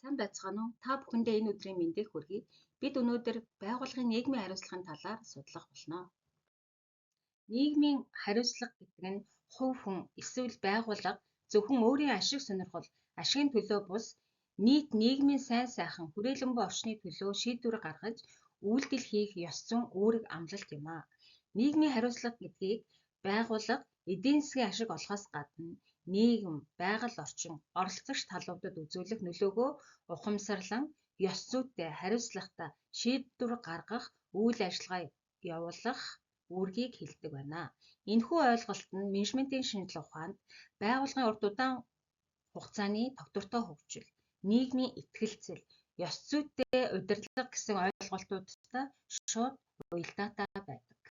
Сайн байцгаана уу? Та бүхэндээ энэ өдрийн мэндийг хүргэе. Бид өнөөдөр байгууллагын нийгмийн хариуцлагын талаар судлах болно. Нийгмийн хариуцлага гэдэг нь хувь хүн эсвэл байгууллага зөвхөн өөрийн ашиг сонирхол, ашигын төлөө бус нийт нийгмийн сайн сайхан хүрээлэн буй орчны төлөө шийдвэр гаргаж үйлдэл хийх ёс зүйн үүрэг амлалт юм а. Нийгмийн хариуцлага гэдгийг байгууллага эдийн засгийн ашиг олохоос гадна нийгэм, байгаль орчин, оролцогч талуудад үзүүлэх нөлөөгөө ухамсарлан, ёс зүйтэй, хариуцлагатай шийдвэр гаргах, үйл ажиллагаа явуулах үүргийг хэлдэг байна. Энэхүү ойлголт нь менежментийн шинжилгээ ухаанд байгууллагын урт удаан хугацааны тогтвортой хөгжил, нийгмийн итгэлцэл, ёс зүйтэй удирдлага гэсэн ойлголтуудтай шууд уялдаатай байдаг.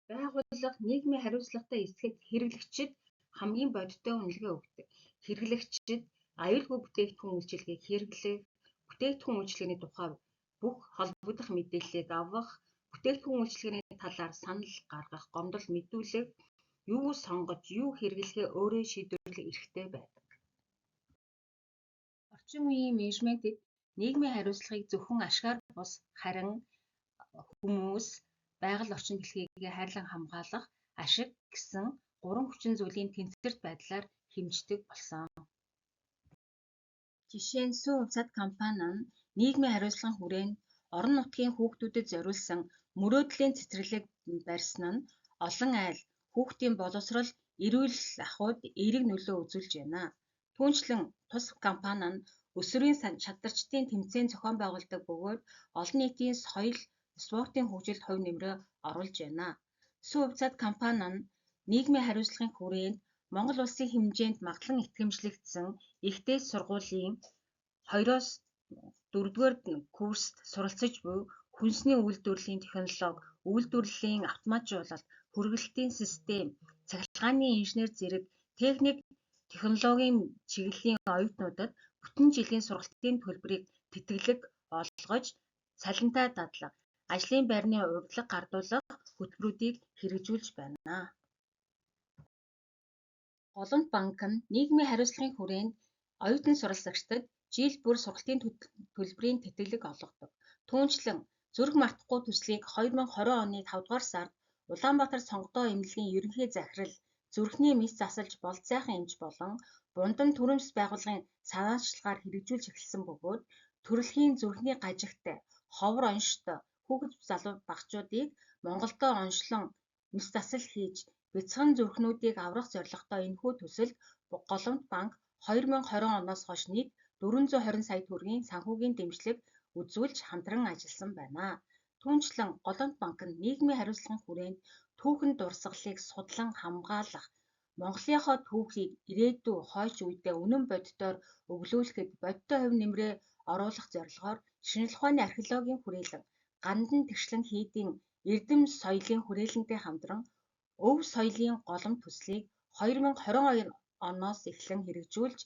Байгууллага нийгмийн хариуцлагатай эсгэд хэрэглэгчид хамгийн бодиттой үнэлгээ өгдөг. Хэрэглэгчид аюулгүй бүтээгдэхүүн үйлчилгээг хэрэглэх, бүтээгдэхүүн үйлчилгээний тухай бүх холбогдох мэдээллийг авах, бүтээгдэхүүн үйлчилгээний талаар санал гаргах, гомдол мэдүүлэх, юу сонгож, юу хэрэглэхээ өөрөө шийдвэрлэх эрхтэй байдаг. Орчин үеийн менежментэд нийгмийн хариуцлагыг зөвхөн ашгаар бус, харин хүмүүс, байгаль орчин дэлхийгээ хайрлан хамгаалах ашиг гэсэн 3 хүчин зүйлийн тэнцвэрт байдлаар хэмждэг болсон. Жишээ нь Сүү хувьсат компани нь нийгмийн хариуцлагын хүрээнд орон нутгийн хүүхдүүдэд зориулсан мөрөөдлийн цэцэрлэг барьсан нь олон айл хүүхдийн боловсрол, эрүүл ахуйд эерэг нөлөө үзүүлж байна. Түүнчлэн тус компани нь өсвөрийн шадарчдын тэмцээн зохион байгуулдаг бөгөөд олон нийтийн соёл, спортын хөгжилд хувь нэмрээ оруулж байна. Сүү хувьсат компани нь нийгмийн хариуцлагын хүрээнд Монгол улсын хэмжээнд магадлан итгэмжлэгдсэн ихтэй сургуулийн 2-оос 4-р курст суралцж буй хүнсний үйлдвэрлэлийн технологи, үйлдвэрлэлийн автоматжуулалт, хүргэлтийн систем, цахилгааны инженер зэрэг техник, технологийн чиглэлийн оюутнуудад бүтэн жилийн сургалтын төлбөрийг тэтгэлэг олгож, цалинтай дадлага, ажлын байрны урлаг гардуулах хөтөлбөрүүдийг хэрэгжүүлж байна. Голомт банк нь нийгмийн хариуцлагын хүрээнд оюутан суралцагчдад жил бүр сургалтын төлбөрийн тэтгэлэг олгодог. Түүнчлэн зүрх мартахгүй төслийг 2020 оны 5 дугаар сард Улаанбаатар сонгодоо эмнэлгийн ерөнхий захирал, зүрхний мэс засалж болцсайхан эмч болон Бундан Түрэмс байгууллагын санаачлагаар хэрэгжүүлж эхэлсэн бөгөөд төрөлхийн зүрхний гажигтай, ховор онштой хүүхэд залуу багчуудыг Монголдо оншлон мэс засал хийж бяцхан зүрхнүүдийг аврах зорилготой энэхүү төсөлд Голомт банк 2020 оноос хойш нийт 420 сая төгрөгийн санхүүгийн дэмжлэг үзүүлж хамтран ажилласан байна. Түүнчлэн Голомт банк нь нийгмийн хариуцлагын хүрээнд түүхэн дурсгалыг судлан хамгаалах, Монголынхоо түүхийг ирээдүй хойч үедээ үнэн бодитоор өглөөлөхөд бодиттой хувь нэмрээ оруулах зорилгоор шинжлэх ухааны археологийн хүрээлэн, гандан тэгшлэн хийдийн эрдэм соёлын хүрээлэнтэй хамтран өв соёлын голомт төслийг 2022 оноос эхлэн хэрэгжүүлж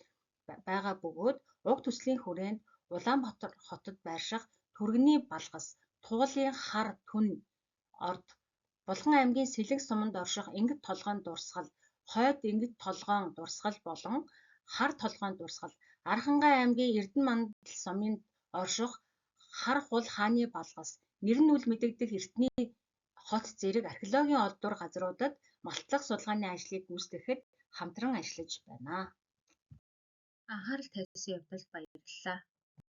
байгаа бөгөөд уг төслийн хүрээнд Улаанбаатар хотод байрших Түргэний балгас, Туулын хар түн орд, Булган аймгийн Сэлэнг суманд орших Ингэд толгойн дурсгал, Хойд Ингэд толгойн дурсгал болон Хар толгойн дурсгал, Архангай аймгийн Эрдэнэ мандал суманд орших Хар хул хааны балгас, нэр нь үл мэдэгдэх Эртний хот зэрэг археологийн олдвор газруудад малтлах судалгааны ажлыг гүйцэтгэхэд хамтран ажиллаж байна. Анхаарал тавьсан явдалд баярлалаа.